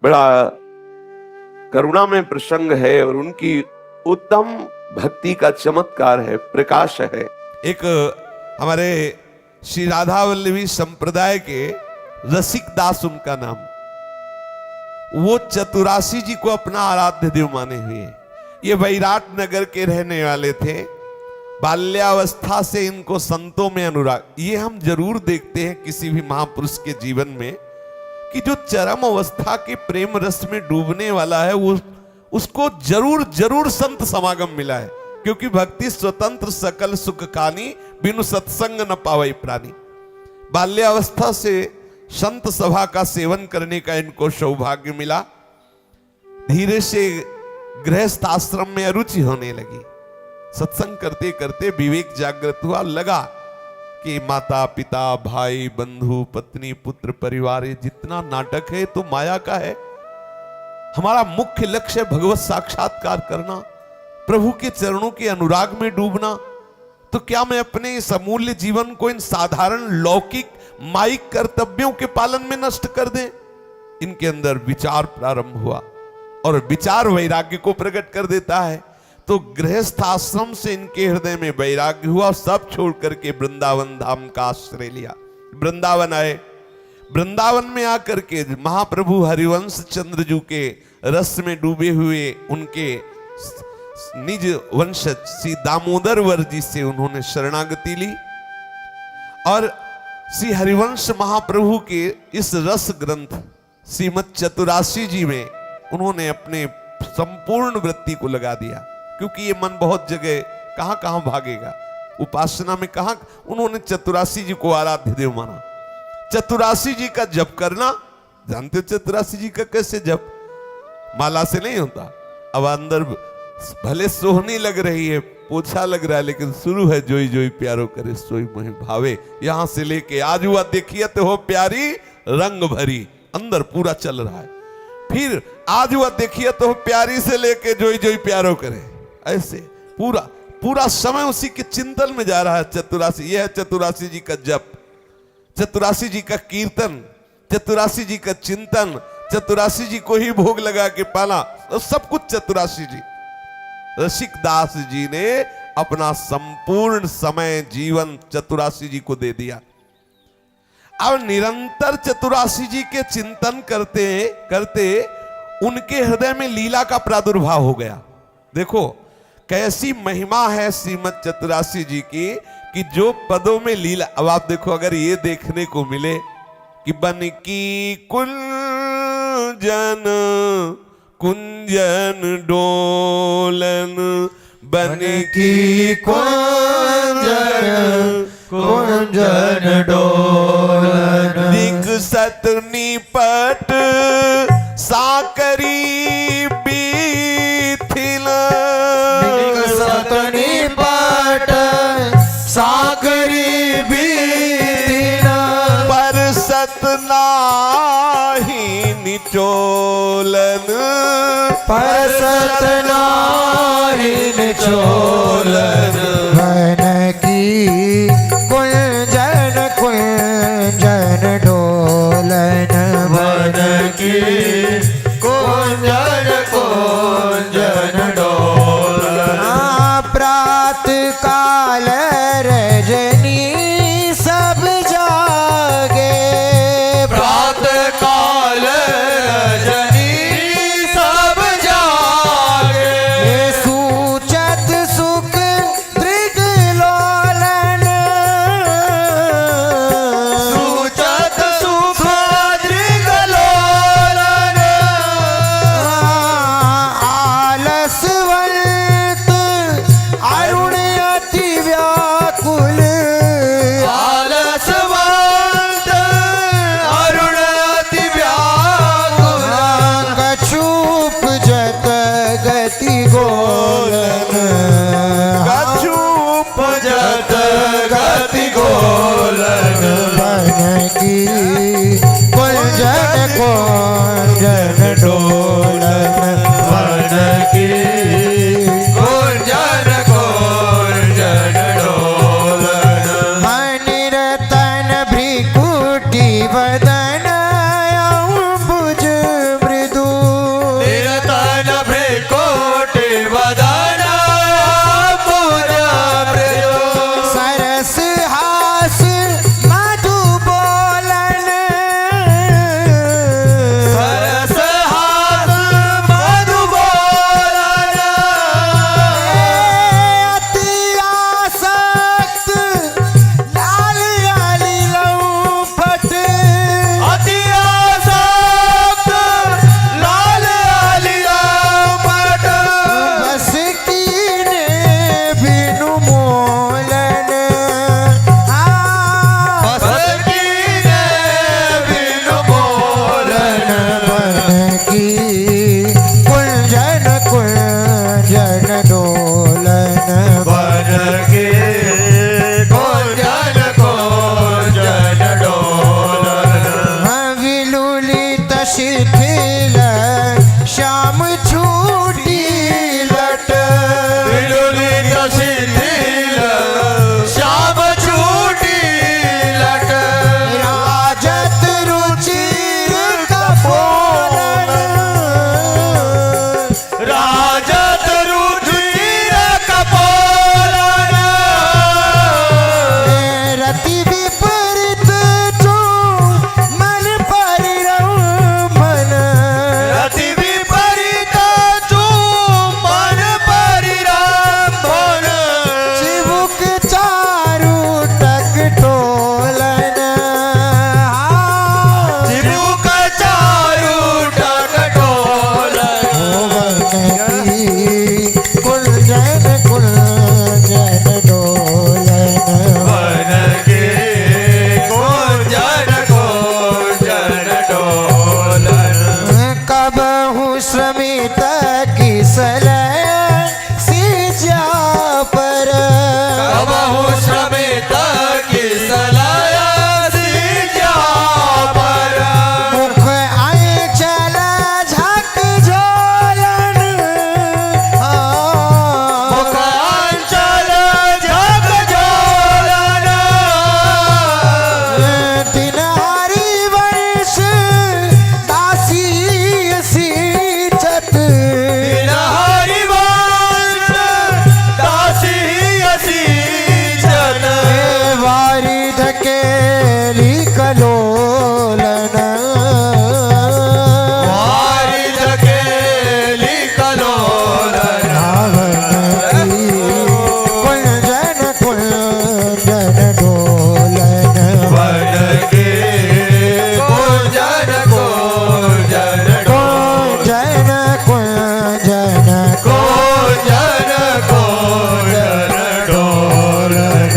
बड़ा करुणा में प्रसंग है और उनकी उत्तम भक्ति का चमत्कार है, प्रकाश है। एक हमारे श्री राधा वल्लभी संप्रदाय के रसिक दास उनका नाम, वो चतुरासी जी को अपना आराध्य देव माने हुए। ये वैराट नगर के रहने वाले थे। बाल्यावस्था से इनको संतों में अनुराग, ये हम जरूर देखते हैं किसी भी महापुरुष के जीवन में कि जो चरम अवस्था के प्रेम रस में डूबने वाला है वो उसको जरूर जरूर संत समागम मिला है, क्योंकि भक्ति स्वतंत्र सकल सुख कानी, बिनु सत्संग न पावई प्राणी। बाल्यावस्था से संत सभा का सेवन करने का इनको सौभाग्य मिला। धीरे से गृहस्थ आश्रम में अरुचि होने लगी। सत्संग करते करते विवेक जागृत हुआ, लगा कि माता पिता भाई बंधु पत्नी पुत्र परिवार, ये जितना नाटक है तो माया का है। हमारा मुख्य लक्ष्य है भगवत साक्षात्कार करना, प्रभु के चरणों के अनुराग में डूबना। तो क्या मैं अपने इस अमूल्य जीवन को इन साधारण लौकिक माइक कर्तव्यों के पालन में नष्ट कर दें? इनके अंदर विचार प्रारंभ हुआ और विचार वैराग्य को प्रकट कर देता है। तो गृहस्थ आश्रम से इनके हृदय में वैराग्य हुआ और सब छोड़ करके वृंदावन धाम का आश्रय लिया। वृंदावन आए। वृंदावन में आकर के महाप्रभु हरिवंश चंद्र जी के रस में डूबे हुए उनके निज वंशज श्री दामोदर वर जी से उन्होंने शरणागति ली और श्री हरिवंश महाप्रभु के इस रस ग्रंथ श्रीमद चतुरासी जी में उन्होंने अपने संपूर्ण वृत्ति को लगा दिया। क्योंकि ये मन बहुत जगह कहां कहां भागेगा, उपासना में कहां, उन्होंने चतुरासी जी को आराध्य देव माना। चतुरासी जी का जप करना, जानते हो चतुरासी जी का कैसे जप? माला से नहीं होता। अब अंदर भले सोहनी लग रही है, पोछा लग रहा है, लेकिन शुरू है जोई जोई प्यारो करे सोई मोहि भावे। यहां से लेके आज हुआ देखिए तो हो प्यारी रंग भरी, अंदर पूरा चल रहा है। फिर आज हुआ देखिए तो हो प्यारी से लेके जोई जोई प्यारो करे, ऐसे पूरा पूरा समय उसी के चिंतन में जा रहा है। चतुरासी, यह है चतुरासी जी का जप, चतुरासी जी का कीर्तन, चतुरासी जी का चिंतन, चतुरासी जी को ही भोग लगा के पाना, तो सब कुछ चतुरासी जी। रसिक दास जी ने अपना संपूर्ण समय जीवन चतुरासी जी को दे दिया। अब निरंतर चतुरासी जी के चिंतन करते करते उनके हृदय में लीला का प्रादुर्भाव हो गया। देखो कैसी महिमा है श्रीमद चतुरासी जी की कि जो पदों में लीला। अब आप देखो, अगर ये देखने को मिले कि बन की कुंजन कुंजन डोलन, बन की कुंजन कुंजन डोलन, दिख सत निपट साकरी बीथिल, दिख सत निपट साकरी बीथिल, पर सत नाही निचोलन, पर सत नाही निचोलन, बन की कुंजन कुंजन डोलन, बन की कुंजन कुंजन डोलन, प्रात काल रजनी सब जागे, प्रात काल रजनी सब जागे, सूचत सुख दृग लोलन, सूचत सुख दृग लोलन, की कुंजन कुंजन डोलन वन के कुंजन कुंजन डोलन विलुलित शिथिल श्याम छूटी लट विलुलित शिथिल श्याम छूटी लट राजत रुचिर कपोलन राजत रुचिर कपोलन रति विपरीत जो मन परिरमन रति विपरीत जो मन परिरंभन चिबुक चारु टक टोलन चिबुक चारु टकटोलन कुंजन कुंजन डोलन वन के कुंजन कुंजन डोलन कबहु श्रमित किसलय सिजा पर कबहु श्रमित किसलय सिजा पर मुख अंचल झक झोलन मुखांचल जग जोलन दिन हरि वर्ष दासी सींचत दिन हरिवंश दासी असीचन वारिध के लिकलोलन वारिध के लिकलोलन कुंजन कुंजन डोलन वन के कुंजन कुंजन कुंजन कुंजन कुंजन कुंजन डोलन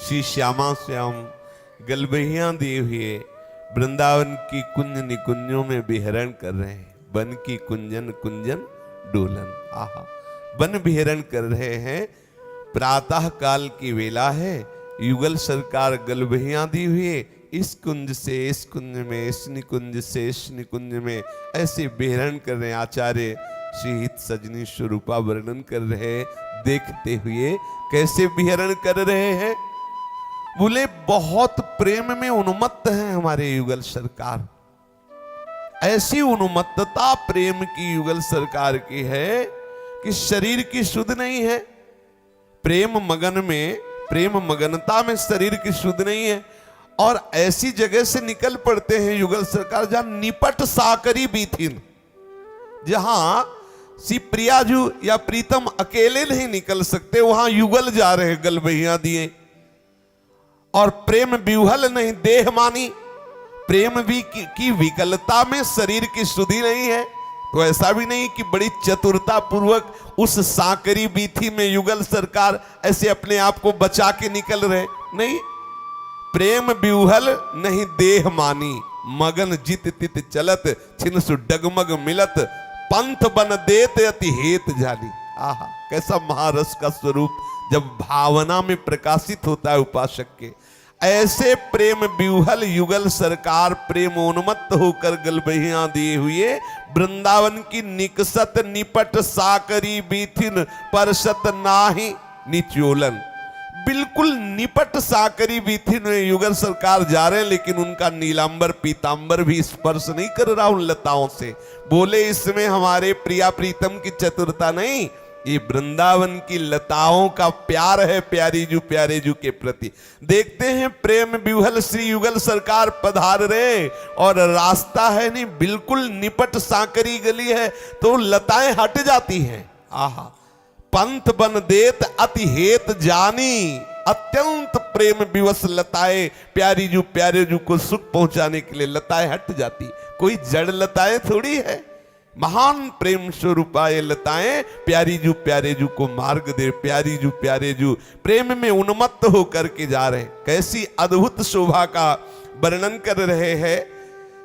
श्री श्यामा श्याम गलबहियां दिए हुए वृंदावन की कुंज निकुंजों में विहरण कर रहे हैं। वन की कुंजन कुंजन डोलन, आहा, वन विहरण कर रहे हैं। प्रातः काल की वेला है। युगल सरकार गलबहियां दी हुए इस कुंज से इस कुंज में, इस निकुंज से इस निकुंज में ऐसे विहरण कर रहे हैं। आचार्य श्री हित सजनी स्वरूपा वर्णन कर रहे हैं। देखते हुए कैसे विहरण कर रहे हैं। बोले बहुत प्रेम में उन्मत्त हैं हमारे युगल सरकार। ऐसी उन्मत्तता प्रेम की युगल सरकार की है कि शरीर की सुध नहीं है। प्रेम मगन में, प्रेम मगनता में शरीर की सुध नहीं है। और ऐसी जगह से निकल पड़ते हैं युगल सरकार जहां निपट साकरी बीथिन, जहां श्री प्रियाजू या प्रीतम अकेले नहीं निकल सकते, वहां युगल जा रहे हैं गलबहियां दिए। और प्रेम विह्वल नहीं देह मानी, प्रेम भी की विकलता में शरीर की सुधि नहीं है। तो ऐसा भी नहीं कि बड़ी चतुरता पूर्वक उस साकरी बीथी में युगल सरकार ऐसे अपने आप को बचा के निकल रहे, नहीं। प्रेम विह्वल नहीं देह मानी, मगन जित तित चलत छिन सु डगमग मिलत पंथ बन देत अति हेत जानी। आहा, कैसा महारस का स्वरूप जब भावना में प्रकाशित होता है उपासक के। ऐसे प्रेम विह्वल युगल सरकार प्रेम उन्मत्त होकर गलबहियां दिए हुए वृंदावन की निकसत निपट साकरी बीथिन परसत नाहि निचोलन। बिल्कुल निपट साकरी बीथिन में युगल सरकार जा रहे हैं, लेकिन उनका नीलांबर पीतांबर भी स्पर्श नहीं कर रहा उन लताओं से। बोले इसमें हमारे प्रिया प्रीतम की चतुरता नहीं, ये वृंदावन की लताओं का प्यार है प्यारी जू के प्रति। देखते हैं प्रेम विह्वल श्री युगल सरकार पधार रहे और रास्ता है नहीं, बिल्कुल निपट सांकरी गली है तो लताएं हट जाती हैं। आहा, पंथ बन देत अति हेत जानी, अत्यंत प्रेम विवश लताएं प्यारी जू को सुख पहुंचाने के लिए लताएं हट जाती। कोई जड़ लताएं थोड़ी है, महान प्रेम स्वरूपा ये लताएं प्यारी जू को मार्ग दे। प्यारी जू प्रेम में उन्मत्त होकर के जा रहे हैं। कैसी अद्भुत शोभा का वर्णन कर रहे हैं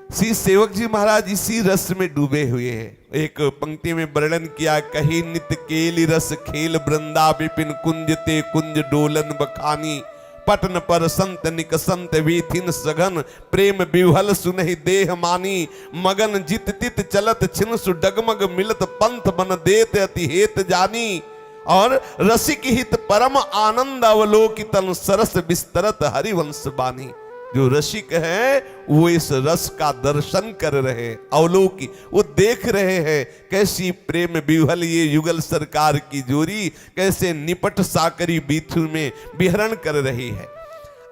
श्री सेवक जी महाराज इसी रस में डूबे हुए हैं। एक पंक्ति में वर्णन किया, कही नित केली रस खेल वृंदा विपिन कुंज ते कुंज डोलन बखानी, पटन पर संत निक संत वीथिन सघन, प्रेम विह्वल सुनहि देह मानी, मगन जित तित चलत छिन सु डगमग मिलत पंथ बन देत अति हेत जानी, और रसिक हित परम आनंद अवलोकितन सरस विस्तरत हरिवंश बानी। जो रसिक है वो इस रस का दर्शन कर रहे हैं, अवलोकी वो देख रहे हैं कैसी प्रेम विह्वल ये युगल सरकार की जोड़ी कैसे निपट साकरी बीथू में विहरण कर रही है।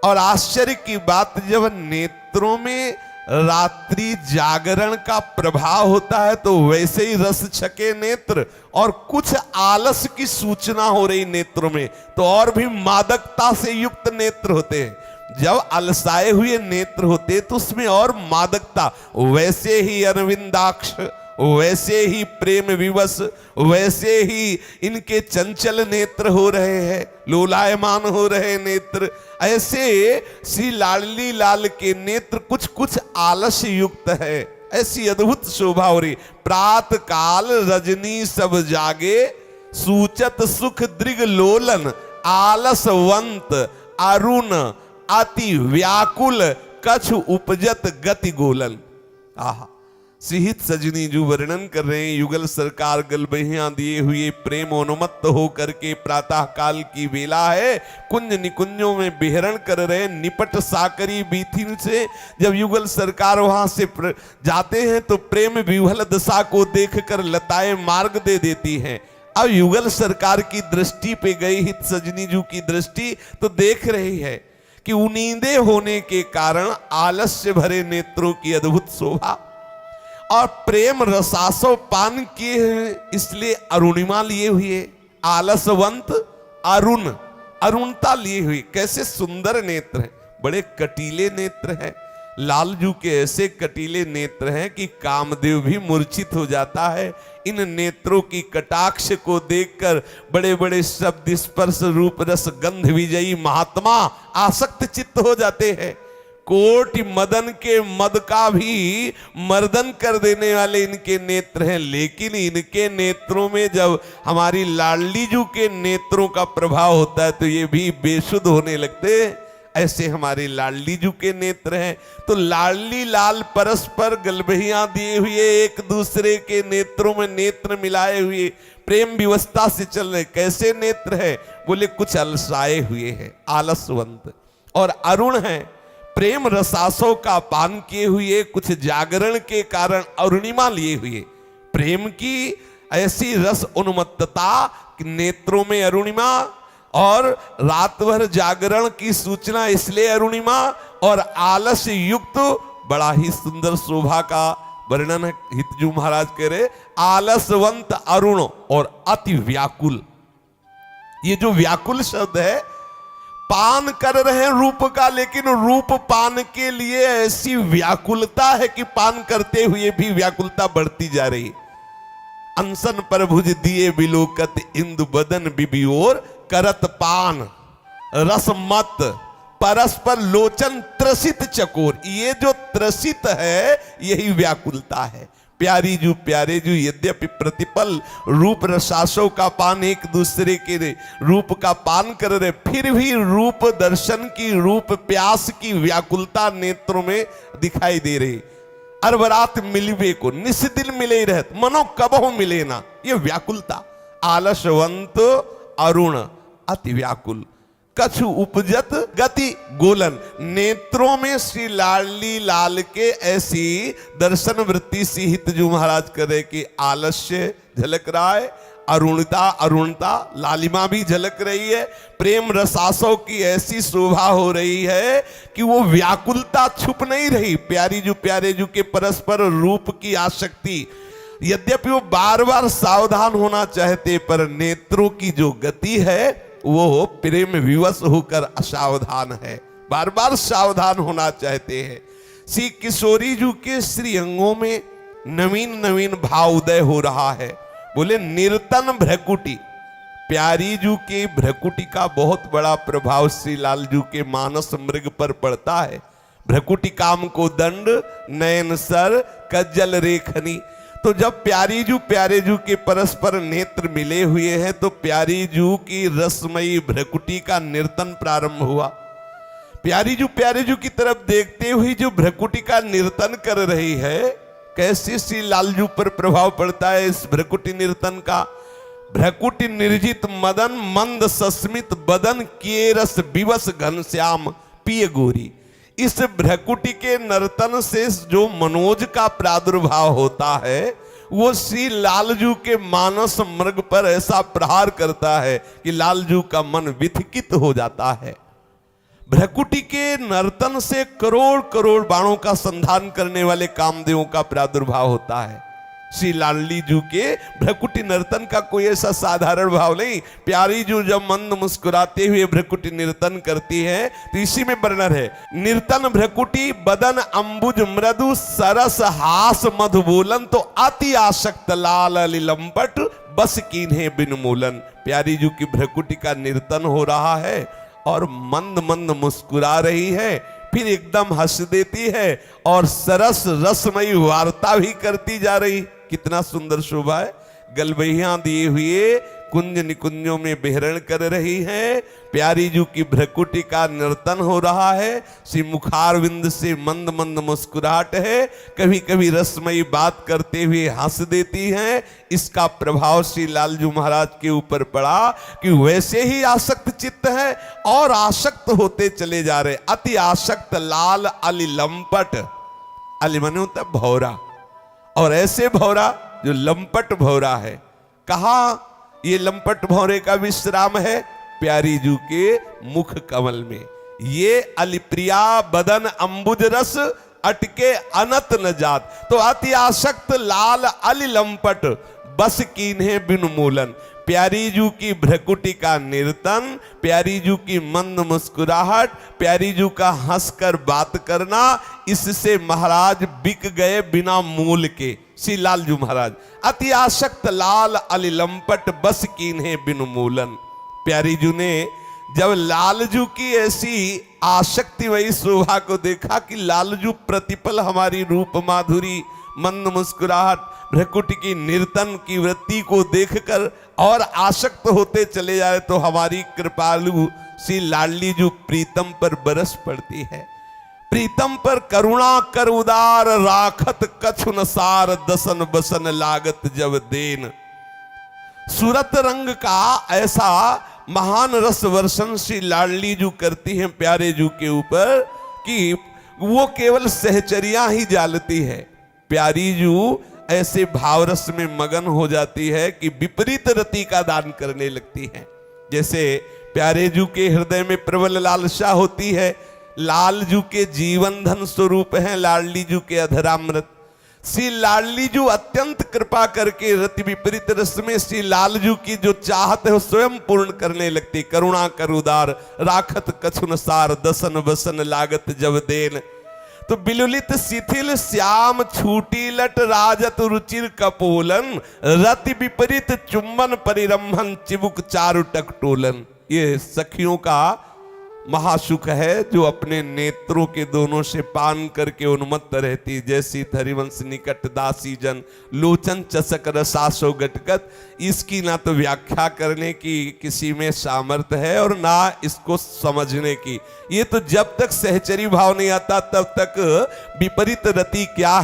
और आश्चर्य की बात, जब नेत्रों में रात्रि जागरण का प्रभाव होता है तो वैसे ही रस छके नेत्र, और कुछ आलस की सूचना हो रही नेत्रों में तो और भी मादकता से युक्त नेत्र होते हैं। जब अलसाए हुए नेत्र होते तो उसमें और मादकता, वैसे ही अरविंदाक्ष, वैसे ही प्रेम विवश, वैसे ही इनके चंचल नेत्र हो रहे हैं, लोलायमान हो रहे नेत्र। ऐसे श्री लाडली लाल के नेत्र कुछ कुछ आलस्य युक्त है, ऐसी अद्भुत शोभा हो रही। प्रात काल रजनी सब जागे, सूचत सुख दृग लोलन, आलसवंत अरुण अति व्याकुल, कछु उपजत गति गोलन। आहा, सिहित सजनी जो वर्णन कर रहे हैं, युगल सरकार गलबहियां दिए हुए प्रेम उन्मत्त होकर के प्रातः काल की वेला है, कुंज निकुंजों में विहरण कर रहे, निपट साकरी बीथिन से जब युगल सरकार वहां से जाते हैं तो प्रेम विह्वल दशा को देखकर लताएं मार्ग दे देती हैं। अब युगल सरकार की दृष्टि पे गई हित सजनी जू की दृष्टि तो देख रही है कि उनींदे होने के कारण आलस्य भरे नेत्रों की अद्भुत शोभा, और प्रेम रसासो पान किए हैं इसलिए अरुणिमा लिए हुए, आलसवंत अरुण, अरुणता लिए हुए। कैसे सुंदर नेत्र हैं, बड़े कटीले नेत्र हैं। लालजू के ऐसे कटीले नेत्र हैं कि कामदेव भी मूर्छित हो जाता है। इन नेत्रों की कटाक्ष को देखकर बड़े बड़े शब्द स्पर्श रूप रस गंध विजयी महात्मा आसक्त चित्त हो जाते हैं। कोटि मदन के मद का भी मर्दन कर देने वाले इनके नेत्र हैं, लेकिन इनके नेत्रों में जब हमारी लाडली जू के नेत्रों का प्रभाव होता है तो ये भी बेसुध होने लगते हैं। ऐसे हमारे लाडली जू के नेत्र हैं। तो लाडली लाल परस्पर गलबहियां दिए हुए एक दूसरे के नेत्रों में नेत्र मिलाए हुए प्रेम विवस्था से चल रहे। कैसे नेत्र है? बोले कुछ अलसाए हुए हैं, आलसवंत, और अरुण है, प्रेम रसासों का पान किए हुए, कुछ जागरण के कारण अरुणिमा लिए हुए। प्रेम की ऐसी रस उन्मत्तता, नेत्रों में अरुणिमा, और रात भर जागरण की सूचना इसलिए अरुणिमा, और आलस्य युक्त बड़ा ही सुंदर शोभा का वर्णन हितजू महाराज कह रहे, आलसवंत अरुण और अति व्याकुल। ये जो व्याकुल शब्द है, पान कर रहे हैं रूप का, लेकिन रूप पान के लिए ऐसी व्याकुलता है कि पान करते हुए भी व्याकुलता बढ़ती जा रही। अनसन पर भुज दिए बिलोकत इंदु बदन बिबियोर, करत पान रस मत परस्पर लोचन त्रसित चकोर। ये जो त्रसित है यही व्याकुलता है। प्यारी जू प्यारे जू यद्यपि प्रतिपल रूप रसासों का पान एक दूसरे के रूप का पान कर रहे, फिर भी रूप दर्शन की, रूप प्यास की व्याकुलता नेत्रों में दिखाई दे रही। अरबरात मिलवे को निस्दिन मिले रहत, मनो कबहु मिले ना, ये व्याकुलता। आलसवंत अरुण अति व्याकुल, कछु उपजत गति गोलन। नेत्रों में श्री लाडली लाल के ऐसी दर्शन वृत्ति सी हितजू महाराज करे कि आलस्य झलक रहा है, अरुणता लालिमा भी झलक रही है, प्रेम रसासों की ऐसी शोभा हो रही है कि वो व्याकुलता छुप नहीं रही। प्यारी जू प्यारे जू के परस्पर रूप की आसक्ति, यद्यपि वो बार बार सावधान होना चाहते, पर नेत्रों की जो गति है वो प्रेम विवश होकर असावधान है, बार बार सावधान होना चाहते हैं। श्री किशोरी जू के श्री अंगों में नवीन नवीन भाव उदय हो रहा है। बोले निर्तन भ्रकुटी, प्यारी जू के भ्रकुटी का बहुत बड़ा प्रभाव श्री लाल जू के मानस मृग पर पड़ता है। भ्रकुटी काम को दंड, नयन सर कज्जल रेखनी। तो जब प्यारी जू प्यारे जू के परस्पर नेत्र मिले हुए हैं तो प्यारी जू की रसमयी भ्रकुटी का नर्तन प्रारंभ हुआ। प्यारी जू प्यारे जू की तरफ देखते हुए जो भ्रकुटी का नर्तन कर रही है, कैसे श्री लालजू पर प्रभाव पड़ता है इस भ्रकुटी नर्तन का। भ्रकुटी निर्जित मदन मंद सस्मित बदन किए रस विवश घनश्याम पिय गोरी। इस भ्रकुटी के नर्तन से जो मनोज का प्रादुर्भाव होता है वो श्री लालजू के मानस मृग पर ऐसा प्रहार करता है कि लालजू का मन विथिकित हो जाता है। भ्रकुटी के नर्तन से करोड़ करोड़ बाणों का संधान करने वाले कामदेवों का प्रादुर्भाव होता है। श्री लाडली जू के भ्रकुटी नर्तन का कोई ऐसा साधारण भाव नहीं। प्यारी जू जब मंद मुस्कुराते हुए भ्रकुटी नर्तन करती है तो इसी में वर्णन है, नर्तन भ्रकुटी बदन अंबुज मृदु सरस हास मधुबोलन तो अति आसक्त लाल लिलंपट बस कीन्हे बिन मूलन। प्यारी जू की भ्रकुटी का नर्तन हो रहा है और मंद मंद मुस्कुरा रही है, फिर एकदम हंस देती है और सरस रसमयी वार्ता भी करती जा रही। कितना सुंदर शोभा है। गलबहियां दिए हुए कुंज निकुंजों में विहरण कर रही है। प्यारी जू की भ्रकुटी का नर्तन हो रहा है। श्री मुखारविंद से मंद मंद मुस्कुराहट है, कभी कभी रसमयी बात करते हुए हंस देती हैं। इसका प्रभाव श्री लालजू महाराज के ऊपर पड़ा कि वैसे ही आसक्त चित्त है और आसक्त होते चले जा रहे। अति आसक्त लाल अली लंपट, अली माने होता है भौरा, और ऐसे भौरा जो लंपट भौरा है। कहा ये लंपट भौरे का विश्राम है? प्यारी जू के मुख कमल में। ये अलिप्रिया बदन अंबुज रस अटके अनत न जात, तो अति आसक्त लाल अली लंपट बस कीन्हे बिन मूलन। प्यारी जू की भ्रकुटी का नर्तन, प्यारी जू की मंद मुस्कुराहट, प्यारी जू का हंसकर बात करना, इससे महाराज बिक गए बिना मूल के। श्री लालजू महाराज अति आसक्त लाल अली लंपट बस कीन्हे बिन मूलन। प्यारी जू ने जब लालजू की ऐसी आसक्तिमयी शोभा को देखा कि लालजू प्रतिपल हमारी रूप माधुरी, मंद मुस्कुराहट, भ्रकुटी की नर्तन की वृत्ति को देखकर और आसक्त होते चले जाए, तो हमारी कृपालु श्री लाडली जू प्रीतम पर बरस पड़ती है। प्रीतम पर करुणा कर उदार राखत कछु न सार दसन बसन लागत जब देन। सूरत रंग का ऐसा महान रस वर्षण श्री लाडली जू करती हैं प्यारे जू के ऊपर कि वो केवल सहचरियां ही जालती है। प्यारी जू ऐसे भावरस में मगन हो जाती है कि विपरीत रति का दान करने लगती है। जैसे प्यारे जू के हृदय में प्रबल लालसा होती है, लालजू के जीवन धन स्वरूप हैं लाडली जू के अधरामृत। श्री लाडली जू अत्यंत कृपा करके रति विपरीत रस में श्री लालजू की जो चाहत है वो स्वयं पूर्ण करने लगती। करुणा कर उदार राखत कछु न सार दसन बसन लागत जब देन। तो बिलुलित शिथिल श्याम छूटी लट राजत रुचिर कपोलन रति विपरीत चुंबन परिरंभन चिबुक चारु टकटोलन। ये सखियों का महासुख है जो अपने नेत्रों के दोनों से पान करके उन्मत्त रहती। जैसी हरिवंश निकट दासी जन लोचन चसक रसासो गटगत। इसकी ना तो व्याख्या करने की किसी में सामर्थ्य है और ना इसको समझने की। ये तो जब तक सहचरी भाव नहीं आता तब तक विपरीत रति क्या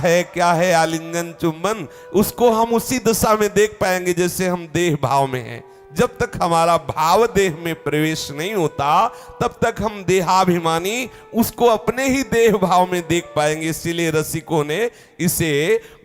है आलिंगन चुंबन, उसको हम उसी दशा में देख पाएंगे जैसे हम देह भाव में हैं। जब तक हमारा भाव देह में प्रवेश नहीं होता तब तक हम देहाभिमानी उसको अपने ही देह भाव में देख पाएंगे। इसीलिए रसिकों ने इसे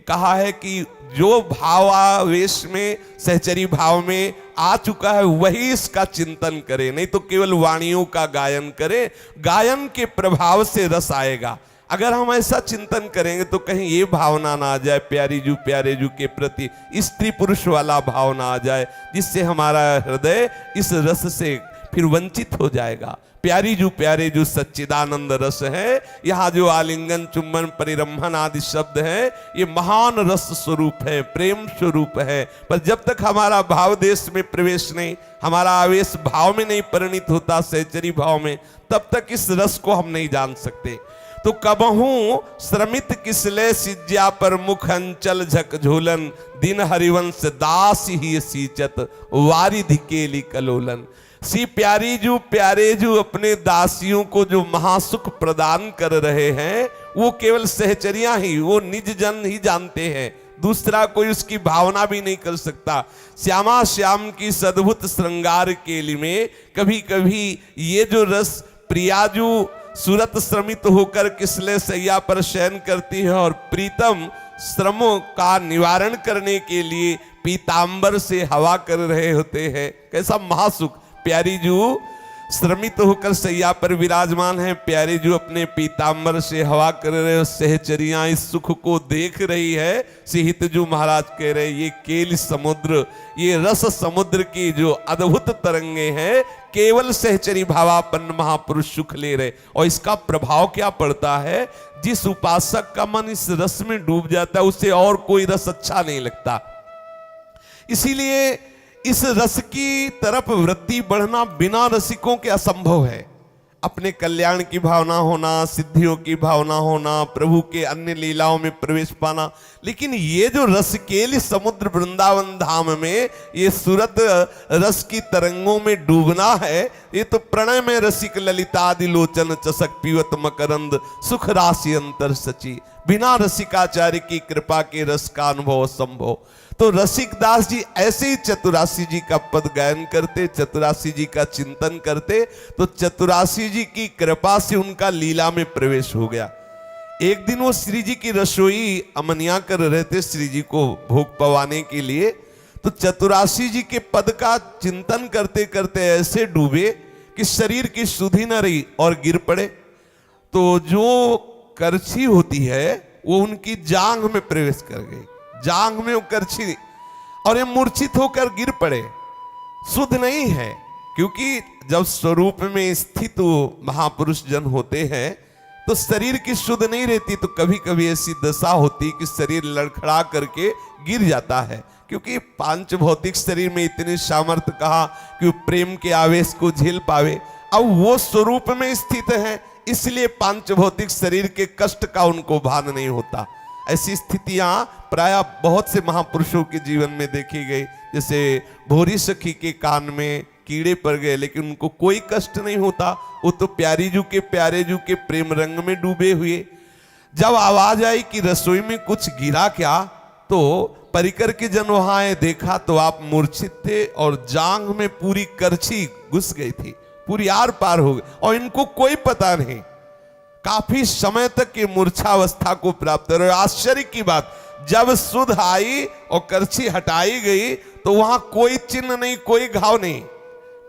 कहा है कि जो भावावेश में सहचरी भाव में आ चुका है वही इसका चिंतन करे, नहीं तो केवल वाणियों का गायन करे। गायन के प्रभाव से रस आएगा। अगर हम ऐसा चिंतन करेंगे तो कहीं ये भावना ना आ जाए प्यारे जू के प्रति स्त्री पुरुष वाला भाव ना आ जाए, जिससे हमारा हृदय इस रस से फिर वंचित हो जाएगा। प्यारे जू सच्चिदानंद रस है। यहाँ जो आलिंगन चुंबन परिरंभन आदि शब्द है ये महान रस स्वरूप है, प्रेम स्वरूप है। पर जब तक हमारा भाव देश में प्रवेश नहीं, हमारा आवेश भाव में नहीं परिणित होता सहचरी भाव में, तब तक इस रस को हम नहीं जान सकते। तो कबहू श्रमित किसले सिज्या पर मुख अंचल झकझोलन, दिन हरिवंश दास ही सींचत वारिधि केली कलोलन। सी प्यारे जू अपने दासियों को जो महासुख प्रदान कर रहे हैं, वो केवल सहचरियां ही, वो निज जन ही जानते हैं, दूसरा कोई उसकी भावना भी नहीं कर सकता। श्यामा श्याम की सद्भुत श्रृंगार केली में कभी कभी ये जो रस प्रियाजू सूरत श्रमित होकर किसले सैया पर शयन करती है और प्रीतम श्रमों का निवारण करने के लिए पीतांबर से हवा कर रहे होते हैं। कैसा महासुख! प्यारी जू श्रमित होकर सैया पर विराजमान है, प्यारी जू अपने पीतांबर से हवा कर रहे, सहचरियां इस सुख को देख रही है। सिहितजू महाराज कह रहे ये केल समुद्र, ये रस समुद्र की जो अद्भुत तरंगे हैं, केवल सहचरी भावापन्न महापुरुष सुख ले रहे। और इसका प्रभाव क्या पड़ता है? जिस उपासक का मन इस रस में डूब जाता है, उसे और कोई रस अच्छा नहीं लगता। इसीलिए इस रस की तरफ वृत्ति बढ़ना बिना रसिकों के असंभव है। अपने कल्याण की भावना होना, सिद्धियों की भावना होना, प्रभु के अन्य लीलाओं में प्रवेश पाना, लेकिन ये जो रस केली समुद्र वृंदावन धाम में ये सूरत रस की तरंगों में डूबना है, ये तो प्रणय में रसिक ललितादि लोचन चसक पीवत मकरंद सुख राशि अंतर सची। बिना रसिकाचार्य की कृपा के रस का अनुभव संभव। तो रसिक दास जी ऐसे ही चतुरासी जी का पद गायन करते, चतुरासी जी का चिंतन करते, तो चतुरासी जी की कृपा से उनका लीला में प्रवेश हो गया। एक दिन वो श्री जी की रसोई अमनिया कर रहे थे श्री जी को भोग पवाने के लिए, तो चतुरासी जी के पद का चिंतन करते करते ऐसे डूबे कि शरीर की सुधि न रही और गिर पड़े। तो जो करछी होती है वो उनकी जांघ में प्रवेश कर गई, जांघ में वो करछी, और ये मूर्छित होकर गिर पड़े। शुद्ध नहीं है, क्योंकि जब स्वरूप में स्थित महापुरुष जन होते हैं तो शरीर की शुद्ध नहीं रहती, तो कभी कभी ऐसी दशा होती कि शरीर लड़खड़ा करके गिर जाता है। क्योंकि पांच भौतिक शरीर में इतनी सामर्थ्य कहा कि वो प्रेम के आवेश को झेल पावे। अब वो स्वरूप में स्थित है, इसलिए पांच भौतिक शरीर के कष्ट का उनको भान नहीं होता। ऐसी स्थितियां प्रायः बहुत से महापुरुषों के जीवन में देखी गई। जैसे भोरी सखी के कान में कीड़े पड़ गए, लेकिन उनको कोई कष्ट नहीं होता, वो तो प्यारे जू के प्रेम रंग में डूबे हुए। जब आवाज आई कि रसोई में कुछ गिरा क्या, तो परिकर के जन वहां आए, देखा तो आप मूर्छित थे और जांघ में पूरी करछी घुस गई थी, पूरी आर पार हो गई, और इनको कोई पता नहीं। काफी समय तक ये मूर्छावस्था को प्राप्त रहे। आश्चर्य की बात, जब सुध आई और करछी हटाई गई तो वहां कोई चिन्ह नहीं, कोई घाव नहीं,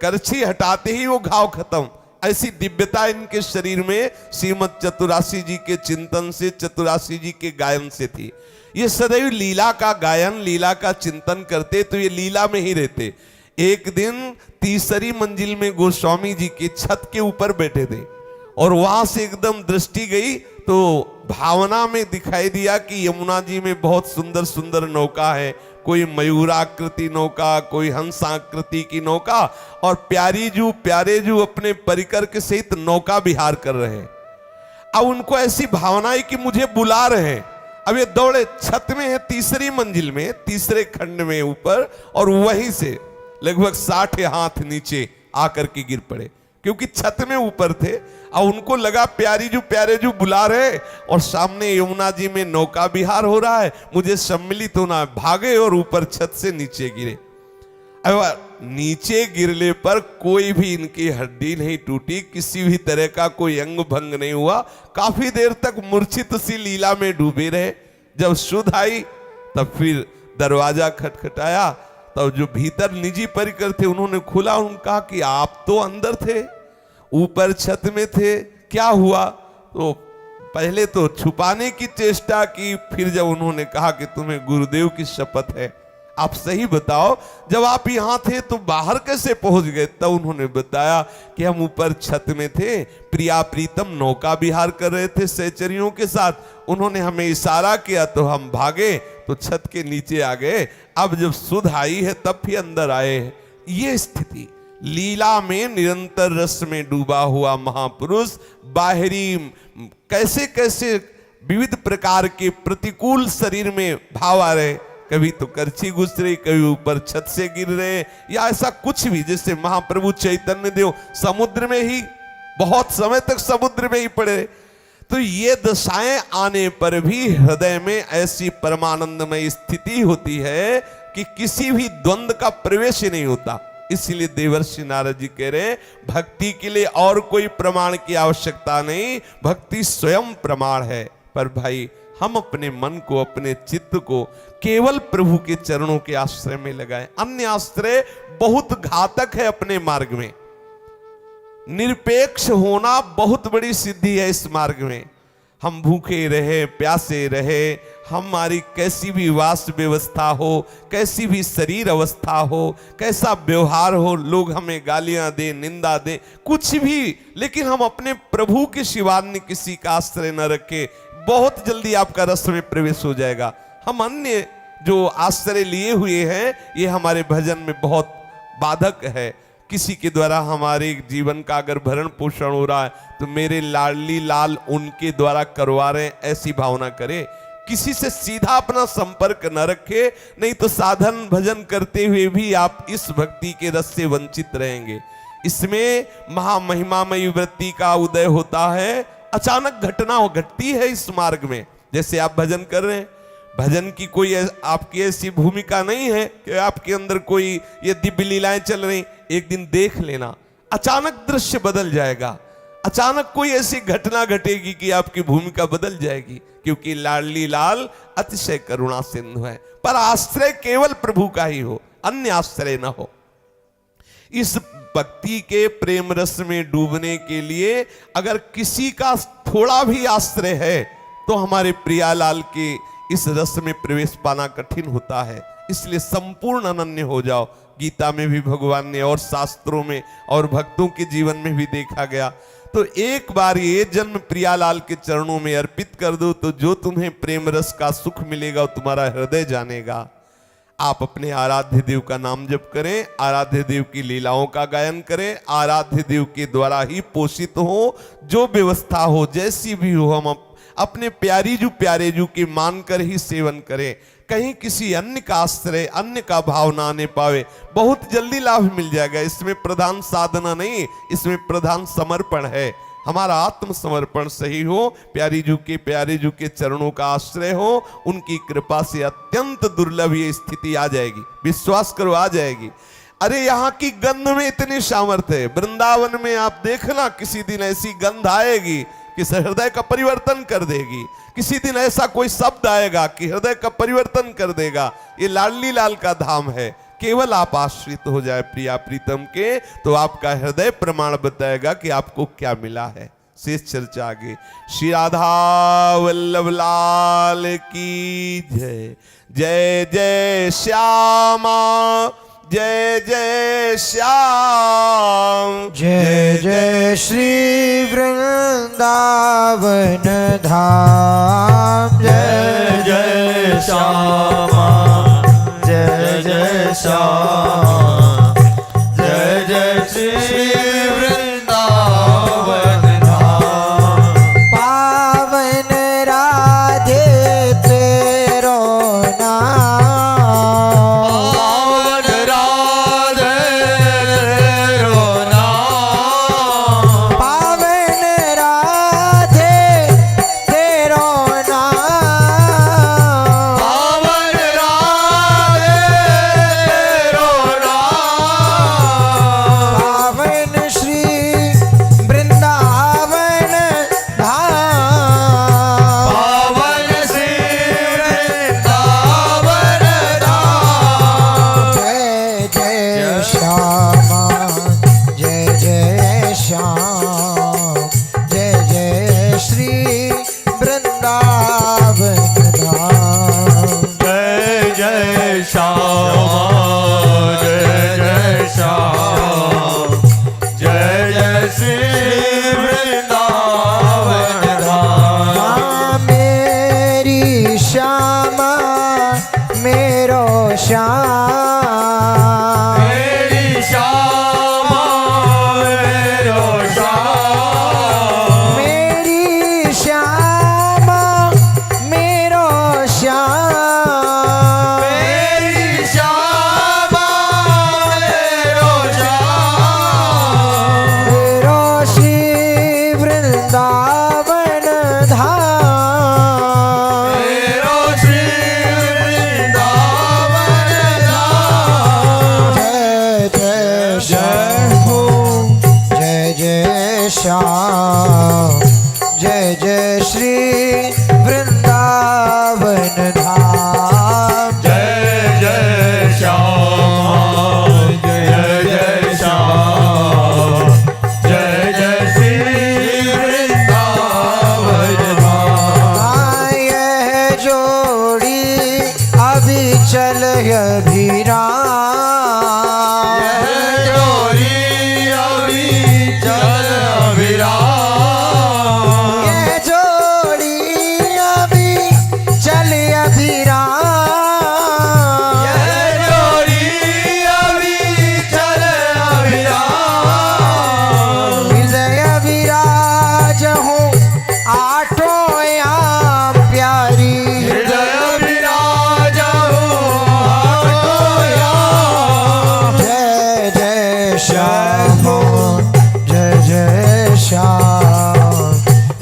करछी हटाते ही वो घाव खत्म। ऐसी दिव्यता इनके शरीर में श्रीमद चतुरासी जी के चिंतन से, चतुरासी जी के गायन से थी। ये सदैव लीला का गायन, लीला का चिंतन करते, तो ये लीला में ही रहते। एक दिन तीसरी मंजिल में गोस्वामी जी की छत के ऊपर बैठे थे और वहां से एकदम दृष्टि गई तो भावना में दिखाई दिया कि यमुना जी में बहुत सुंदर सुंदर नौका है, कोई मयूराकृति नौका, कोई हंसाकृति की नौका, और प्यारे जू अपने परिकर के सहित नौका विहार कर रहे हैं। अब उनको ऐसी भावना है कि मुझे बुला रहे हैं। अब ये दौड़े, छत में है तीसरी मंजिल में, तीसरे खंड में ऊपर, और वहीं से लगभग 60 हाथ नीचे आकर के गिर पड़े, क्योंकि छत में ऊपर थे। और उनको लगा प्यारे जू बुला रहे और सामने यमुना जी में नौका विहार हो रहा है, मुझे सम्मिलित होना है। भागे और ऊपर छत से नीचे गिरे। अब नीचे गिरने पर कोई भी इनकी हड्डी नहीं टूटी, किसी भी तरह का कोई अंग भंग नहीं हुआ। काफी देर तक मूर्छित सी लीला में डूबे रहे। जब सुध आई तब फिर दरवाजा खटखटाया, तब जो भीतर निजी परिकर थे उन्होंने खुला। उन्होंने कहा कि आप तो अंदर थे, ऊपर छत में थे, क्या हुआ? तो पहले तो छुपाने की चेष्टा की, फिर जब उन्होंने कहा कि तुम्हें गुरुदेव की शपथ है, आप सही बताओ, जब आप यहां थे तो बाहर कैसे पहुंच गए? तब उन्होंने बताया कि हम ऊपर छत में थे, प्रिया प्रीतम नौका विहार कर रहे थे सहचरियों के साथ। उन्होंने हमें इशारा किया तो हम भागे, तो छत के नीचे आ गए। अब जब सुध आई है तब भी अंदर आए हैं। ये स्थिति लीला में निरंतर रस में डूबा हुआ महापुरुष बाहरी कैसे कैसे विविध प्रकार के प्रतिकूल शरीर में भाव आ रहे, कभी तो करछी घुस रही, कभी ऊपर छत से गिर रहे, या ऐसा कुछ भी। जैसे महाप्रभु चैतन्य देव समुद्र में ही बहुत समय तक समुद्र में ही पड़े। तो ये दशाएं आने पर भी हृदय में ऐसी परमानंदमय स्थिति होती है कि किसी भी द्वंद्व का प्रवेश ही नहीं होता। इसलिए देवर्षि नारद जी कह रहे हैं, भक्ति के लिए और कोई प्रमाण की आवश्यकता नहीं, भक्ति स्वयं प्रमाण है। पर भाई हम अपने मन को, अपने चित्त को केवल प्रभु के चरणों के आश्रय में लगाएं। अन्य आश्रय बहुत घातक है अपने मार्ग में। निरपेक्ष होना बहुत बड़ी सिद्धि है इस मार्ग में। हम भूखे रहे, प्यासे रहे, हमारी कैसी भी वास व्यवस्था हो, कैसी भी शरीर अवस्था हो, कैसा व्यवहार हो, लोग हमें गालियां दे, निंदा दे, कुछ भी, लेकिन हम अपने प्रभु के सिवा अन्य किसी का आश्रय न रखे, बहुत जल्दी आपका रस में प्रवेश हो जाएगा। हम अन्य जो आश्रय लिए हुए हैं ये हमारे भजन में बहुत बाधक है। किसी के द्वारा हमारे जीवन का अगर भरण पोषण हो रहा है तो मेरे लाडली लाल उनके द्वारा करवा रहे हैं, ऐसी भावना करें। किसी से सीधा अपना संपर्क न रखे, नहीं तो साधन भजन करते हुए भी आप इस भक्ति के रस से वंचित रहेंगे। इसमें महामहिमामयी वृत्ति का उदय होता है। अचानक घटना घटती है इस मार्ग में। जैसे आप भजन कर रहे हैं, भजन की कोई आपकी ऐसी भूमिका नहीं है कि आपके अंदर कोई ये दिव्य लीलाएं चल रही, एक दिन देख लेना अचानक दृश्य बदल जाएगा। अचानक कोई ऐसी घटना घटेगी कि आपकी भूमिका बदल जाएगी, क्योंकि लाडली लाल अतिशय करुणा सिंधु है। पर आश्रय केवल प्रभु का ही हो, अन्य आश्रय न हो। इस भक्ति के प्रेम रस में डूबने के लिए अगर किसी का थोड़ा भी आश्रय है तो हमारे प्रियालाल के इस रस में प्रवेश पाना कठिन होता है। इसलिए संपूर्ण अनन्य हो जाओ। गीता में भी भगवान ने और शास्त्रों में और भक्तों के जीवन में भी देखा गया। तो एक बार ये जन्म प्रियालाल के चरणों में अर्पित कर दो, तो जो तुम्हें प्रेम रस का सुख मिलेगा वो तुम्हारा हृदय जानेगा। आप अपने आराध्य देव का नाम जप करें, आराध्य देव की लीलाओं का गायन करें, आराध्य देव के द्वारा ही पोषित हो। जो व्यवस्था हो, जैसी भी हो, हम अपने प्यारे जू के मानकर ही सेवन करें। कहीं किसी अन्य का आश्रय, अन्य का भाव ना आने पावे, बहुत जल्दी लाभ मिल जाएगा। इसमें प्रधान साधना नहीं, इसमें प्रधान समर्पण है। हमारा आत्मसमर्पण सही हो, प्यारे जू के चरणों का आश्रय हो, उनकी कृपा से अत्यंत दुर्लभ ये स्थिति आ जाएगी। विश्वास करो, आ जाएगी। अरे यहाँ की गंध में इतनी सामर्थ्य है। वृंदावन में आप देखना, किसी दिन ऐसी गंध आएगी कि हृदय का परिवर्तन कर देगी। किसी दिन ऐसा कोई शब्द आएगा कि हृदय का परिवर्तन कर देगा। ये लाडली लाल का धाम है। केवल आप आश्रित हो जाए प्रिया प्रीतम के, तो आपका हृदय प्रमाण बताएगा कि आपको क्या मिला है। शेष चर्चा आगे। श्री राधा वल्लभ लाल की जय। जय जय श्यामा, जय जय श्याम, जय जय श्री वृंदावन धाम। जय जय श्यामा, जय जय श्याम, जय जय श्री वृंदावन धाम। पावन राधे तेरो नाम, पावन राधे रो नाम, पावन राधे तेरो नाम, पावन राधे रो नाम। पावन श्री वृंदावन धाम। पावन श्री वृंदावन धाम। जय जय श्यामा, जय जय श्याम, जय जय श्री वृंदावन धाम। जय जय श्यामा, जय जय श्याम, जय जय श्री वृंदावन धाम। माँ मेरी श्यामा, मेरो श्याम, मेरी श्यामा, चल अभिराम यह जोड़ी अभी चल अभिराम ये जोड़ी अभी चल अभिराम यह जोड़ी अभी चल अभिराम हृदय विराज हो आठों याम प्यारी हृदय विराज हो आठों याम जय जय श्याम जय जय श्याम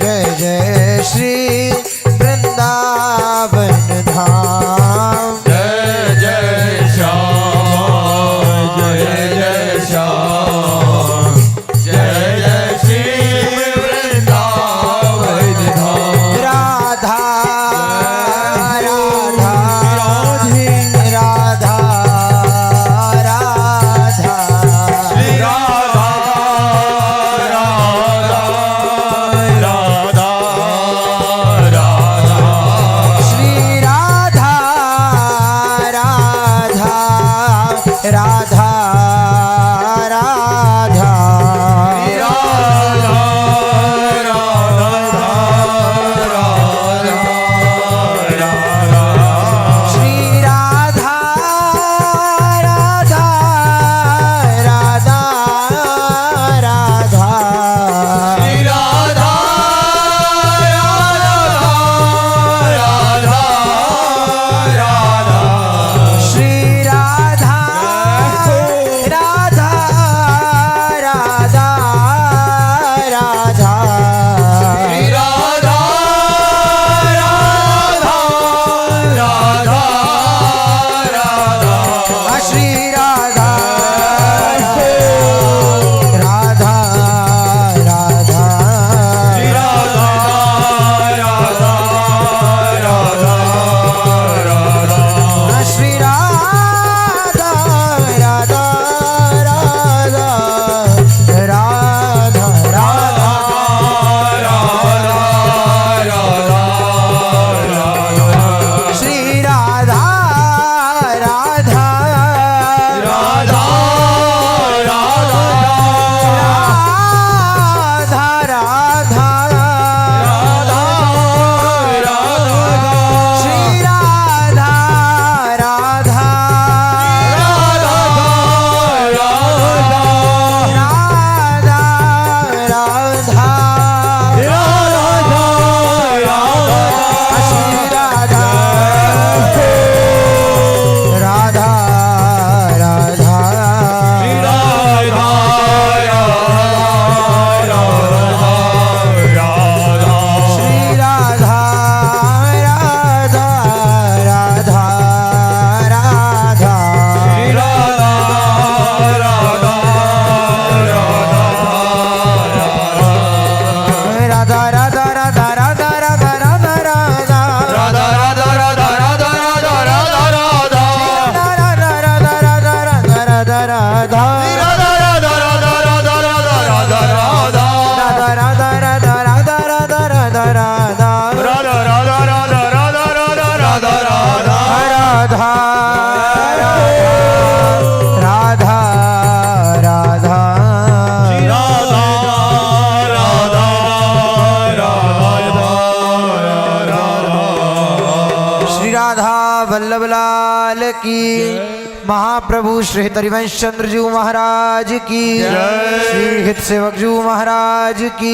जय जय श्री वृंदावन धाम जय जय श्याम जय जय श्याम जय जय श्री वृंदावन धाम राधा राधा राधा राधा श्री राधा राधा राधा राधा श्री राधा राधा राधा राधा श्री राधा राधा राधा राधा श्री राधा राधा राधा राधा श्री राधा राधा राधा श्री राधा राधा राधा राधा राधा श्री राधा राधा राधा राधा श्री राधा राधा राधा राधा श्री राधा राधा राधा श्री राधा राधा राधा राधा राधा राधा राधा राधा राधा राधा राधा राधा राधा राधा श्री राधा वल्लभ लाल की महाप्रभु श्री हरिवंश चंद्र जी महाराज की श्री हित सेवक जी महाराज की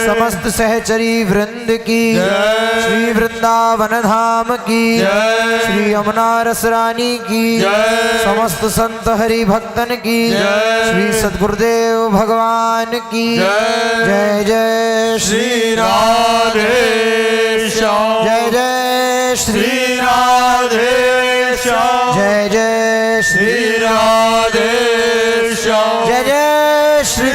समस्त सहचरी वृंद की श्री वृंदावन धाम की श्री यमुना रस रानी की समस्त संत हरि भक्तन की श्री सद्गुरुदेव भगवान की जय जय श्री राधे श्याम जय जय श्री राधे श्याम जय जय श्री राधे श्याम जय जय श्री